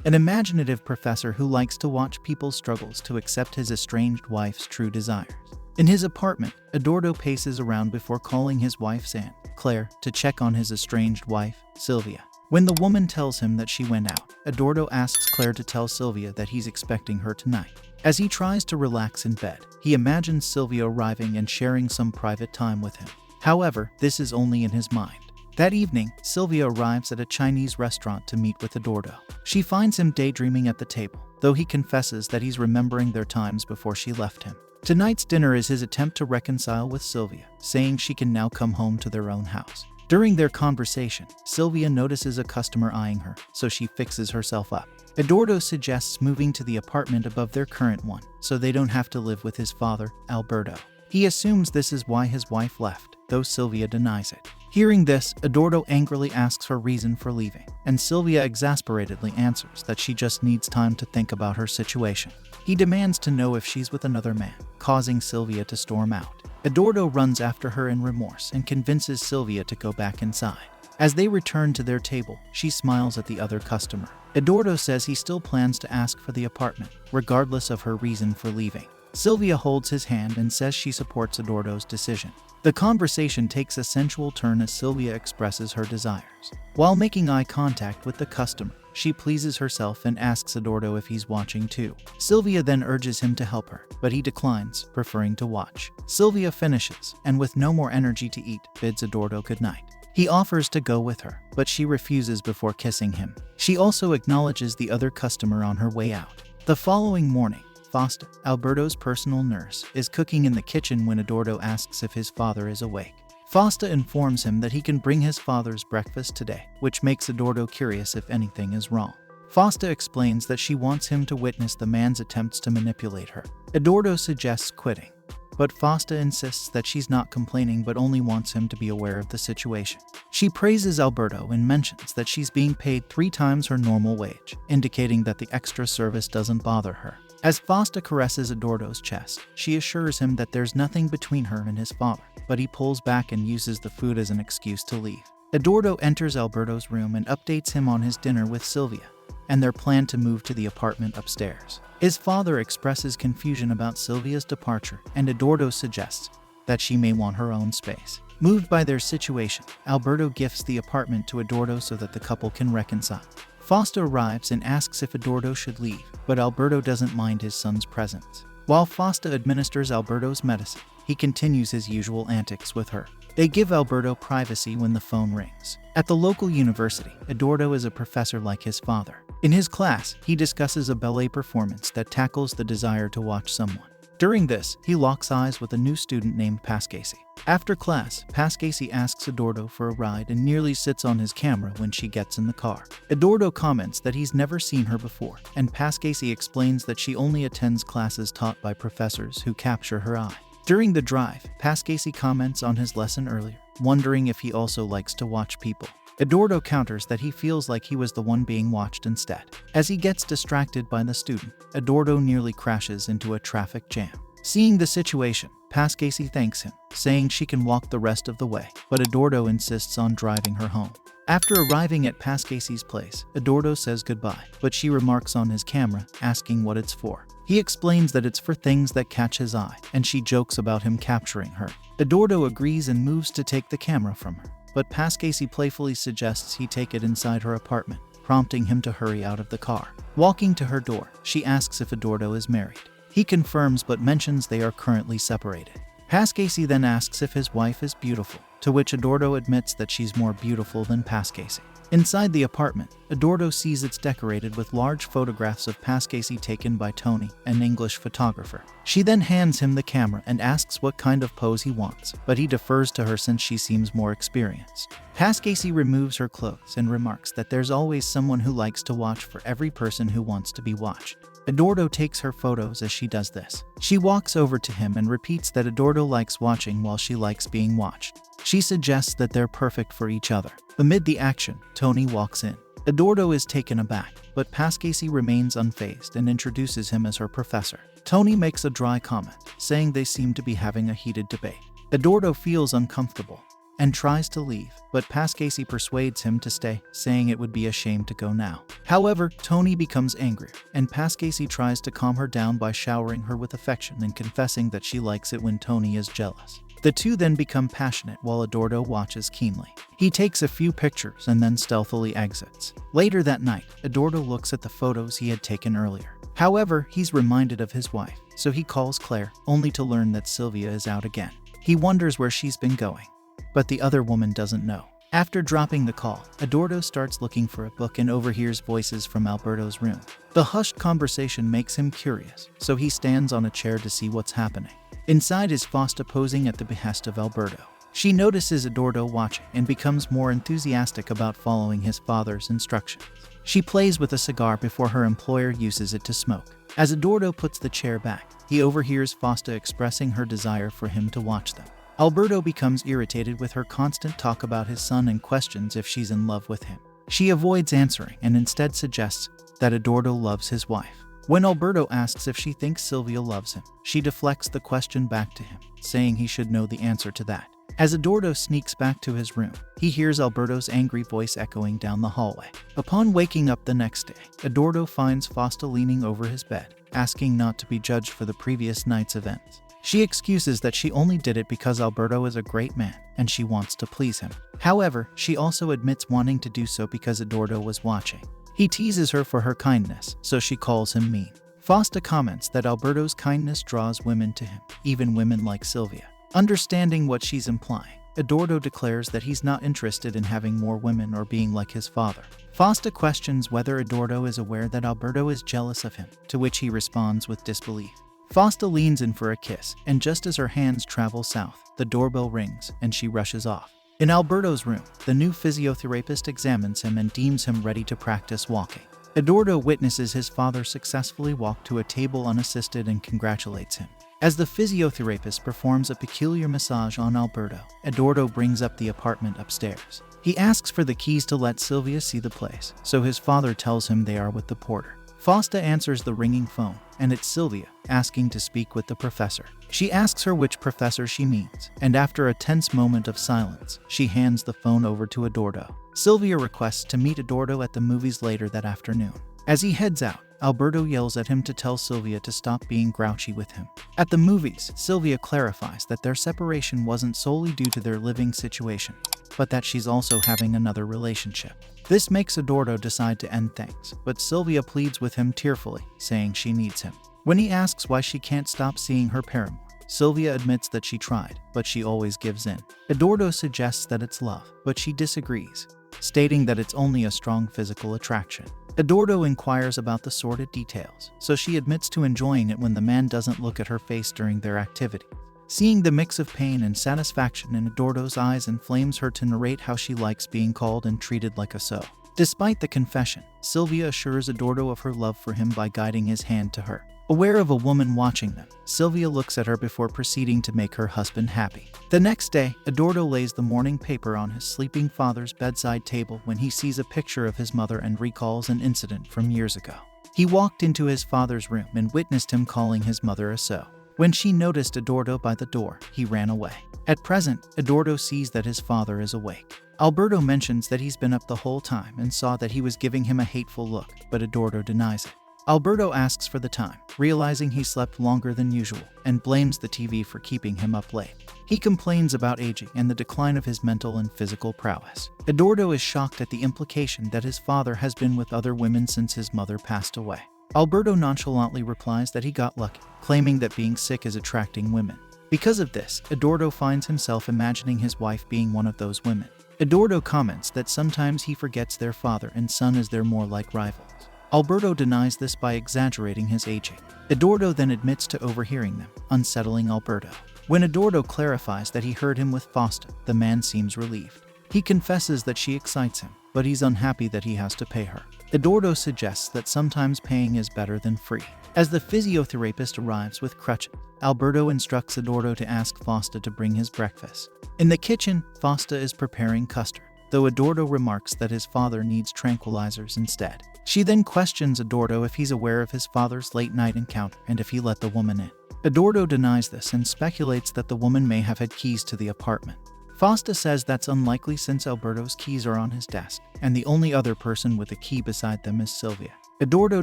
an imaginative professor who likes to watch people's struggles to accept his estranged wife's true desires. In his apartment, Eduardo paces around before calling his wife Anne, Claire, to check on his estranged wife, Sylvia. When the woman tells him that she went out, Eduardo asks Claire to tell Sylvia that he's expecting her tonight. As he tries to relax in bed, he imagines Sylvia arriving and sharing some private time with him. However, this is only in his mind. That evening, Sylvia arrives at a Chinese restaurant to meet with Eduardo. She finds him daydreaming at the table, though he confesses that he's remembering their times before she left him. Tonight's dinner is his attempt to reconcile with Sylvia, saying she can now come home to their own house. During their conversation, Sylvia notices a customer eyeing her, so she fixes herself up. Eduardo suggests moving to the apartment above their current one, so they don't have to live with his father, Alberto. He assumes this is why his wife left, though Sylvia denies it. Hearing this, Eduardo angrily asks her reason for leaving, and Sylvia exasperatedly answers that she just needs time to think about her situation. He demands to know if she's with another man, causing Sylvia to storm out. Eduardo runs after her in remorse and convinces Sylvia to go back inside. As they return to their table, she smiles at the other customer. Eduardo says he still plans to ask for the apartment, regardless of her reason for leaving. Sylvia holds his hand and says she supports Eduardo's decision. The conversation takes a sensual turn as Sylvia expresses her desires. While making eye contact with the customer, she pleases herself and asks Eduardo if he's watching too. Sylvia then urges him to help her, but he declines, preferring to watch. Sylvia finishes, and with no more energy to eat, bids Eduardo goodnight. He offers to go with her, but she refuses before kissing him. She also acknowledges the other customer on her way out. The following morning, Fausta, Alberto's personal nurse, is cooking in the kitchen when Eduardo asks if his father is awake. Fausta informs him that he can bring his father's breakfast today, which makes Eduardo curious if anything is wrong. Fausta explains that she wants him to witness the man's attempts to manipulate her. Eduardo suggests quitting, but Fausta insists that she's not complaining but only wants him to be aware of the situation. She praises Alberto and mentions that she's being paid 3 times her normal wage, indicating that the extra service doesn't bother her. As Fausta caresses Eduardo's chest, she assures him that there's nothing between her and his father, but he pulls back and uses the food as an excuse to leave. Eduardo enters Alberto's room and updates him on his dinner with Sylvia and their plan to move to the apartment upstairs. His father expresses confusion about Sylvia's departure, and Eduardo suggests that she may want her own space. Moved by their situation, Alberto gifts the apartment to Eduardo so that the couple can reconcile. Fausta arrives and asks if Eduardo should leave, but Alberto doesn't mind his son's presence. While Fausta administers Alberto's medicine, he continues his usual antics with her. They give Alberto privacy when the phone rings. At the local university, Eduardo is a professor like his father. In his class, he discusses a ballet performance that tackles the desire to watch someone. During this, he locks eyes with a new student named Pascasey. After class, Pascasey asks Eduardo for a ride and nearly sits on his camera when she gets in the car. Eduardo comments that he's never seen her before, and Pascasey explains that she only attends classes taught by professors who capture her eye. During the drive, Pascasey comments on his lesson earlier, wondering if he also likes to watch people. Eduardo counters that he feels like he was the one being watched instead. As he gets distracted by the student, Eduardo nearly crashes into a traffic jam. Seeing the situation, Pascasey thanks him, saying she can walk the rest of the way, but Eduardo insists on driving her home. After arriving at Pascasey's place, Eduardo says goodbye, but she remarks on his camera, asking what it's for. He explains that it's for things that catch his eye, and she jokes about him capturing her. Eduardo agrees and moves to take the camera from her, but Pascasey playfully suggests he take it inside her apartment, prompting him to hurry out of the car. Walking to her door, she asks if Eduardo is married. He confirms but mentions they are currently separated. Pascasey then asks if his wife is beautiful, to which Eduardo admits that she's more beautiful than Pascasey. Inside the apartment, Eduardo sees it's decorated with large photographs of Pascasey taken by Tony, an English photographer. She then hands him the camera and asks what kind of pose he wants, but he defers to her since she seems more experienced. Pascasey removes her clothes and remarks that there's always someone who likes to watch for every person who wants to be watched. Eduardo takes her photos as she does this. She walks over to him and repeats that Eduardo likes watching while she likes being watched. She suggests that they're perfect for each other. Amid the action, Tony walks in. Eduardo is taken aback, but Pascasey remains unfazed and introduces him as her professor. Tony makes a dry comment, saying they seem to be having a heated debate. Eduardo feels uncomfortable, and tries to leave, but Pascasi persuades him to stay, saying it would be a shame to go now. However, Tony becomes angry, and Pascasi tries to calm her down by showering her with affection and confessing that she likes it when Tony is jealous. The two then become passionate while Eduardo watches keenly. He takes a few pictures and then stealthily exits. Later that night, Eduardo looks at the photos he had taken earlier. However, he's reminded of his wife, so he calls Claire, only to learn that Sylvia is out again. He wonders where she's been going, but the other woman doesn't know. After dropping the call, Eduardo starts looking for a book and overhears voices from Alberto's room. The hushed conversation makes him curious, so he stands on a chair to see what's happening. Inside is Fausta posing at the behest of Alberto. She notices Eduardo watching and becomes more enthusiastic about following his father's instructions. She plays with a cigar before her employer uses it to smoke. As Eduardo puts the chair back, he overhears Fausta expressing her desire for him to watch them. Alberto becomes irritated with her constant talk about his son and questions if she's in love with him. She avoids answering and instead suggests that Eduardo loves his wife. When Alberto asks if she thinks Sylvia loves him, she deflects the question back to him, saying he should know the answer to that. As Eduardo sneaks back to his room, he hears Alberto's angry voice echoing down the hallway. Upon waking up the next day, Eduardo finds Fausta leaning over his bed, asking not to be judged for the previous night's events. She excuses that she only did it because Alberto is a great man and she wants to please him. However, she also admits wanting to do so because Eduardo was watching. He teases her for her kindness, so she calls him mean. Fausta comments that Alberto's kindness draws women to him, even women like Sylvia. Understanding what she's implying, Eduardo declares that he's not interested in having more women or being like his father. Fausta questions whether Eduardo is aware that Alberto is jealous of him, to which he responds with disbelief. Fausta leans in for a kiss, and just as her hands travel south, the doorbell rings and she rushes off. In Alberto's room, the new physiotherapist examines him and deems him ready to practice walking. Eduardo witnesses his father successfully walk to a table unassisted and congratulates him. As the physiotherapist performs a peculiar massage on Alberto, Eduardo brings up the apartment upstairs. He asks for the keys to let Sylvia see the place, so his father tells him they are with the porter. Fausta answers the ringing phone, and it's Sylvia, asking to speak with the professor. She asks her which professor she means, and after a tense moment of silence, she hands the phone over to Eduardo. Sylvia requests to meet Eduardo at the movies later that afternoon. As he heads out, Alberto yells at him to tell Sylvia to stop being grouchy with him. At the movies, Sylvia clarifies that their separation wasn't solely due to their living situation, but that she's also having another relationship. This makes Eduardo decide to end things, but Sylvia pleads with him tearfully, saying she needs him. When he asks why she can't stop seeing her paramour, Sylvia admits that she tried, but she always gives in. Eduardo suggests that it's love, but she disagrees, stating that it's only a strong physical attraction. Eduardo inquires about the sordid details, so she admits to enjoying it when the man doesn't look at her face during their activity. Seeing the mix of pain and satisfaction in Eduardo's eyes inflames her to narrate how she likes being called and treated like a so. Despite the confession, Sylvia assures Eduardo of her love for him by guiding his hand to her. Aware of a woman watching them, Sylvia looks at her before proceeding to make her husband happy. The next day, Eduardo lays the morning paper on his sleeping father's bedside table when he sees a picture of his mother and recalls an incident from years ago. He walked into his father's room and witnessed him calling his mother a so. When she noticed Eduardo by the door, he ran away. At present, Eduardo sees that his father is awake. Alberto mentions that he's been up the whole time and saw that he was giving him a hateful look, but Eduardo denies it. Alberto asks for the time, realizing he slept longer than usual, and blames the TV for keeping him up late. He complains about aging and the decline of his mental and physical prowess. Eduardo is shocked at the implication that his father has been with other women since his mother passed away. Alberto nonchalantly replies that he got lucky, claiming that being sick is attracting women. Because of this, Eduardo finds himself imagining his wife being one of those women. Eduardo comments that sometimes he forgets their father and son as they're more like rivals. Alberto denies this by exaggerating his aging. Eduardo then admits to overhearing them, unsettling Alberto. When Eduardo clarifies that he heard him with Fausta, the man seems relieved. He confesses that she excites him, but he's unhappy that he has to pay her. Eduardo suggests that sometimes paying is better than free. As the physiotherapist arrives with crutches, Alberto instructs Eduardo to ask Fausta to bring his breakfast. In the kitchen, Fausta is preparing custard, though Eduardo remarks that his father needs tranquilizers instead. She then questions Eduardo if he's aware of his father's late-night encounter and if he let the woman in. Eduardo denies this and speculates that the woman may have had keys to the apartment. Fausta says that's unlikely since Alberto's keys are on his desk, and the only other person with a key beside them is Silvia. Eduardo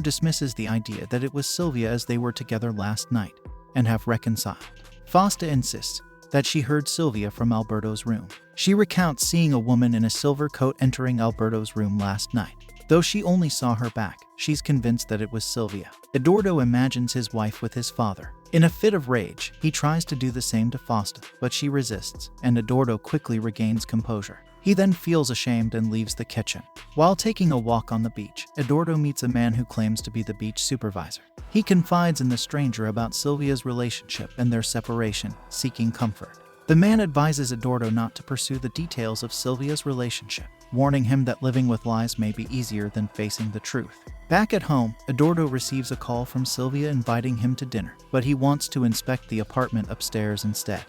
dismisses the idea that it was Silvia as they were together last night and have reconciled. Fausta insists that she heard Silvia from Alberto's room. She recounts seeing a woman in a silver coat entering Alberto's room last night. Though she only saw her back, she's convinced that it was Silvia. Eduardo imagines his wife with his father. In a fit of rage, he tries to do the same to Fausta, but she resists, and Eduardo quickly regains composure. He then feels ashamed and leaves the kitchen. While taking a walk on the beach, Eduardo meets a man who claims to be the beach supervisor. He confides in the stranger about Silvia's relationship and their separation, seeking comfort. The man advises Eduardo not to pursue the details of Silvia's relationship, warning him that living with lies may be easier than facing the truth. Back at home, Eduardo receives a call from Silvia inviting him to dinner, but he wants to inspect the apartment upstairs instead,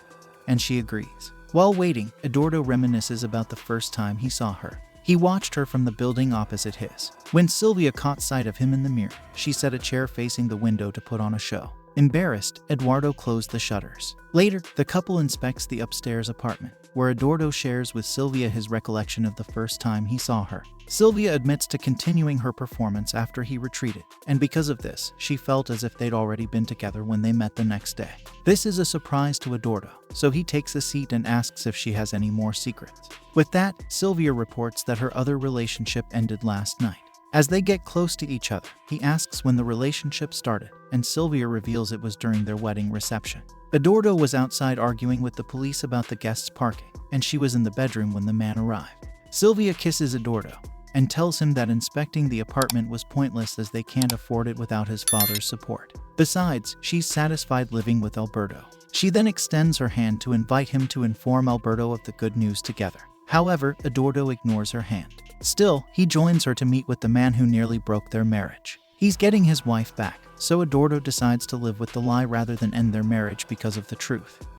and she agrees. While waiting, Eduardo reminisces about the first time he saw her. He watched her from the building opposite his. When Silvia caught sight of him in the mirror, she set a chair facing the window to put on a show. Embarrassed, Eduardo closed the shutters. Later, the couple inspects the upstairs apartment, where Eduardo shares with Silvia his recollection of the first time he saw her. Silvia admits to continuing her performance after he retreated, and because of this, she felt as if they'd already been together when they met the next day. This is a surprise to Eduardo, so he takes a seat and asks if she has any more secrets. With that, Silvia reports that her other relationship ended last night. As they get close to each other, he asks when the relationship started, and Silvia reveals it was during their wedding reception. Eduardo was outside arguing with the police about the guests' parking, and she was in the bedroom when the man arrived. Silvia kisses Eduardo and tells him that inspecting the apartment was pointless as they can't afford it without his father's support. Besides, she's satisfied living with Alberto. She then extends her hand to invite him to inform Alberto of the good news together. However, Eduardo ignores her hand. Still, he joins her to meet with the man who nearly broke their marriage. He's getting his wife back, so Eduardo decides to live with the lie rather than end their marriage because of the truth.